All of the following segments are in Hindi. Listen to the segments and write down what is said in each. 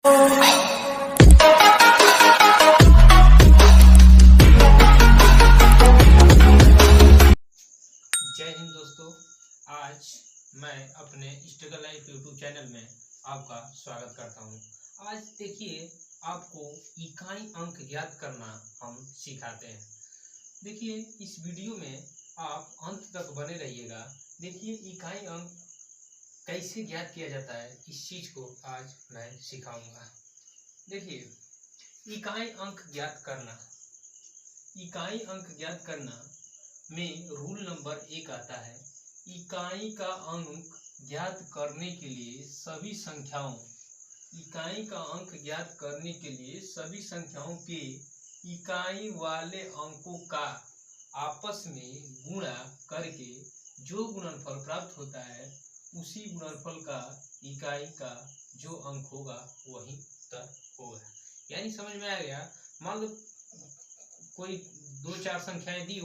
हिंद दोस्तों, आज मैं अपने स्ट्रगल लाइफ यूट्यूब चैनल में आपका स्वागत करता हूं। आज देखिए, आपको इकाई अंक ज्ञात करना हम सिखाते हैं। देखिए, इस वीडियो में आप अंत तक बने रहिएगा। देखिए, इकाई अंक कैसे ज्ञात किया जाता है, इस चीज को आज मैं सिखाऊंगा। देखिए, इकाई अंक ज्ञात करना, इकाई अंक ज्ञात करना में रूल नंबर 1 आता है। इकाई का अंक ज्ञात करने के लिए सभी संख्याओं, इकाई का अंक ज्ञात करने के लिए सभी संख्याओं के इकाई वाले अंकों का आपस में गुणा करके जो गुणनफल प्राप्त होता है, उसी गुणनफल का इकाई का जो अंक होगा वही उत्तर होगा। यानी समझ में आ गया। मान लो कोई दो चार संख्याएं दी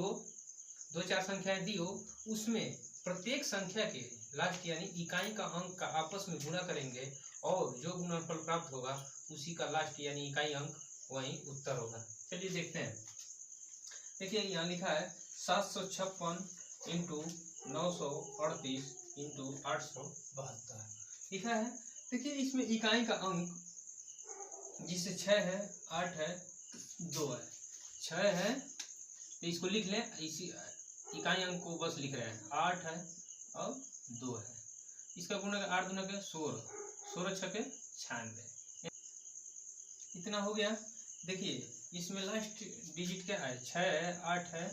हो, उसमें प्रत्येक संख्या के लास्ट यानी इकाई का अंक का आपस में गुणा करेंगे और जो गुणनफल प्राप्त होगा उसी का लास्ट यानी इकाई अंक वही उत्तर होगा। चलिए देखते हैं। देखिए, यहाँ लिखा है 756 इंटू 938 इंटू 872 लिखा है। देखिए, इसमें इकाई का अंक जिसे 6 है, 8 है, 2 है। 6 है तो इसको लिख लें, इसी इकाई अंक को बस लिख रहे हैं। 8 है और 2 है। इसका गुणा 8 गुना के 16, 16 छके 96, इतना हो गया। देखिए, इसमें लास्ट डिजिट क्या है? 6 है, 8 है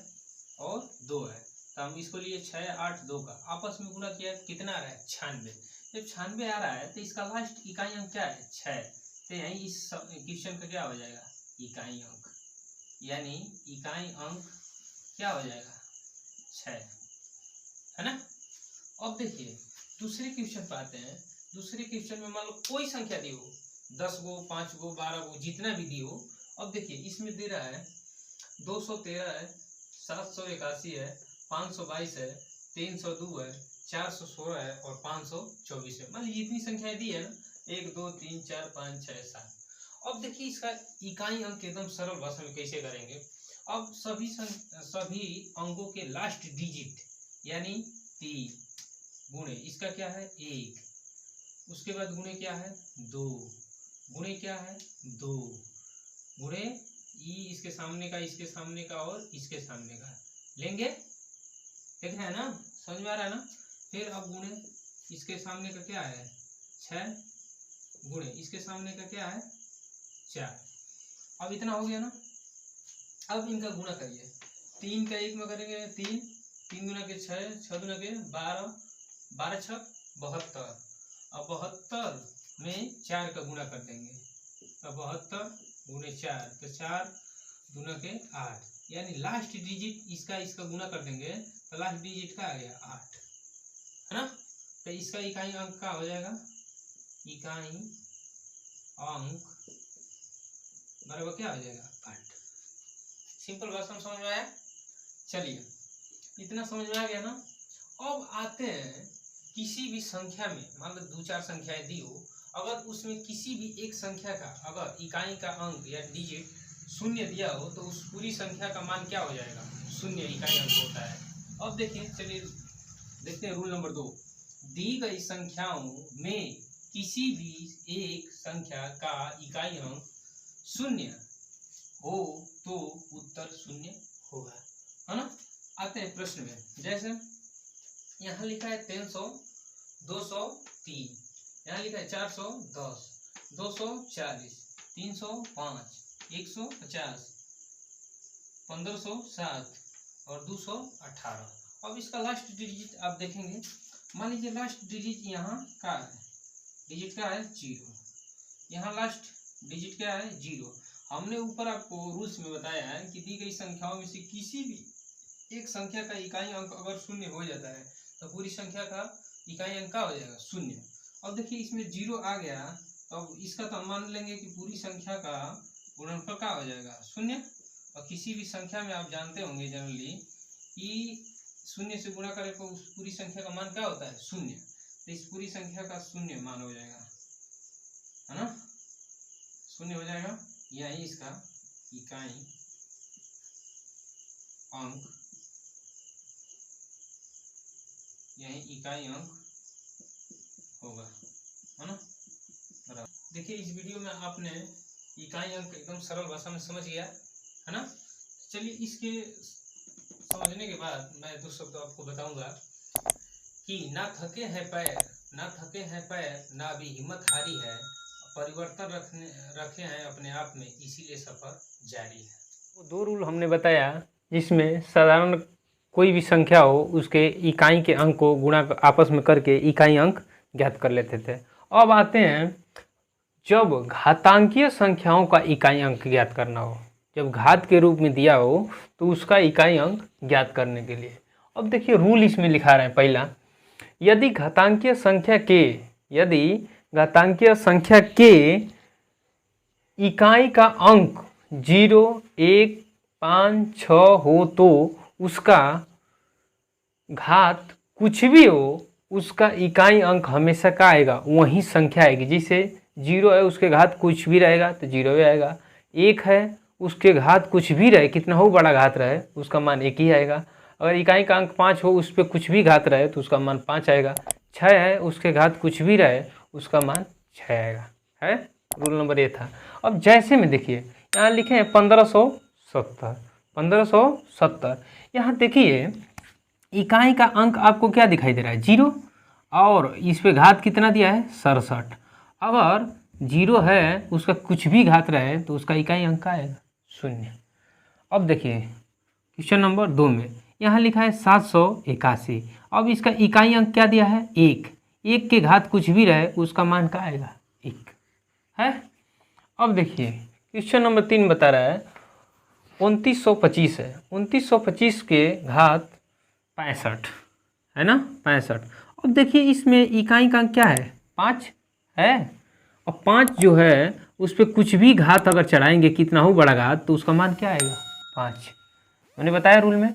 और 2 है। तो हम इसको लिए 6, 8, 2 का आपस में गुणा किया, कितना आ रहा है? 96। जब 96 आ रहा है तो इसका लास्ट इकाई अंक क्या है? 6। तो यही इस क्वेश्चन का क्या हो जाएगा? इकाई अंक, यानी इकाई अंक क्या हो जाएगा? 6, है ना। अब देखिए, दूसरे क्वेश्चन पे आते हैं। दूसरे क्वेश्चन में मान लो कोई संख्या दी हो, 10 गो, 5 गो, 12 गो, जितना भी दी हो। अब देखिए, इसमें दे रहा है 213 है, 781 है, 522 है, 302 है, 416 है और 524 है। मान लीजिए इतनी संख्याएं दी है ना, 1 2 3 4 5 6 7। अब देखिए, इसका इकाई अंक एकदम सरल भाषा में कैसे करेंगे। अब सभी अंकों के लास्ट डिजिट यानी 3 गुणे इसका क्या है? 1, उसके बाद गुणे क्या है? 2, गुणे क्या है? 2, गुणे इसके सामने का, इसके सामने का और इसके सामने का लेंगे। देख रहे हैं ना, समझ में आ रहा है ना। फिर अब गुणे इसके सामने का क्या है? 6, गुणे इसके सामने का क्या है? 4। अब इतना हो गया ना। अब इनका गुणा करिए। 3 का 1 में करेंगे 3, 3 गुना के 6, 6 गुना के 12, 12 छक 72। अब 72 में 4 का गुणा कर देंगे। अब 72 गुणे 4 तो 4 गुना के 8, यानी लास्ट डिजिट इसका गुणा कर देंगे तो लास्ट डिजिट का आ गया 8, है ना। तो इसका इकाई अंक का हो जाएगा? इकाई अंक बराबर क्या हो जाएगा? 8। सिंपल भाषा में समझ में आया? चलिए, इतना समझ में आ गया ना। अब आते हैं किसी भी संख्या में, मान लो 2-4 संख्याएं दी हो, अगर उसमें किसी भी एक संख्या का अगर इकाई का अंक या डिजिट 0 दिया हो तो उस पूरी संख्या का मान क्या हो जाएगा? 0 इकाई अंक होता है। अब देखिए, चलिए देखते हैं रूल नंबर 2। दी गई संख्याओं में किसी भी एक संख्या का इकाई अंक 0 हो तो उत्तर 0 होगा, है ना। आते हैं प्रश्न में। जैसे यहाँ लिखा है 300, 203, यहाँ लिखा है 410, 240, 305, 150, 1507 और 218। अब इसका लास्ट डिजिट आप देखेंगे। मान लीजिए लास्ट डिजिट यहाँ का है, डिजिट का है 0, यहाँ लास्ट डिजिट क्या है? 0। हमने ऊपर आपको रूल्स में बताया है कि दी गई संख्याओं में से किसी भी एक संख्या का इकाई अंक अगर 0 हो जाता है तो पूरी संख्या का इकाई अंक क्या हो जाएगा? 0। अब देखिए, इसमें 0 आ गया तो अब इसका तो हम मान लेंगे कि पूरी संख्या का गुणनफल क्या हो जाएगा? 0। और किसी भी संख्या में आप जानते होंगे जनरली कि 0 से गुणा करें तो उस पूरी संख्या का मान क्या होता है? 0। तो इस पूरी संख्या का 0 मान हो जाएगा, है ना। शून्य हो जाएगा। यही इसका इकाई अंक, यही इकाई अंक होगा, है ना, बराबर। देखिए इस वीडियो में आपने इकाई अंक एकदम सरल भाषा में समझ गया, है ना। चलिए इसके समझने के बाद मैं दो शब्द आपको बताऊंगा कि ना थके हैं पैर, ना थके हैं पैर, ना भी हिम्मत हारी है, परिवर्तन रखे हैं अपने आप में, इसीलिए सफर जारी है। वो दो रूल हमने बताया जिसमें साधारण कोई भी संख्या हो उसके इकाई के अंक को गुणा आपस में करके इकाई अंक ज्ञात कर लेते थे। अब आते हैं जब घातांकीय संख्याओं का इकाई अंक ज्ञात करना हो, जब घात के रूप में दिया हो तो उसका इकाई अंक ज्ञात करने के लिए। अब देखिए रूल इसमें लिखा रहे हैं। पहला, यदि घातांकीय संख्या के इकाई का अंक 0, 1, 5, 6 हो तो उसका घात कुछ भी हो उसका इकाई अंक हमेशा का आएगा, वही संख्या आएगी। जैसे 0 है उसके घात कुछ भी रहेगा तो 0 ही आएगा। 1 है उसके घात कुछ भी रहे, कितना हो बड़ा घात रहे उसका मान 1 ही आएगा। अगर इकाई का अंक 5 हो उस पर कुछ भी घात रहे तो उसका मान 5 आएगा। 6 है उसके घात कुछ भी रहे उसका मान 6 आएगा, है। रूल नंबर ये था। अब जैसे में देखिए यहाँ लिखे हैं 1570। यहाँ देखिए इकाई का अंक आपको क्या दिखाई दे रहा है, 0, और इस पे घात कितना दिया है, 67। अगर 0 है उसका कुछ भी घात रहे तो उसका इकाई अंक का आएगा 0। अब देखिए क्वेश्चन नंबर 2 में यहाँ लिखा है 781। अब इसका इकाई अंक क्या दिया है, 1। 1 के घात कुछ भी रहे उसका मान का आएगा 1, है। अब देखिए क्वेश्चन नंबर 3 बता रहा है 2925 है। 2925 के घात 65, है ना, 65। अब देखिए इसमें इकाई का अंक क्या है, 5 है। और 5 जो है उस पर कुछ भी घात अगर चढ़ाएंगे, कितना हो बड़ा घात, तो उसका मान क्या आएगा, 5। मैंने बताया रूल में।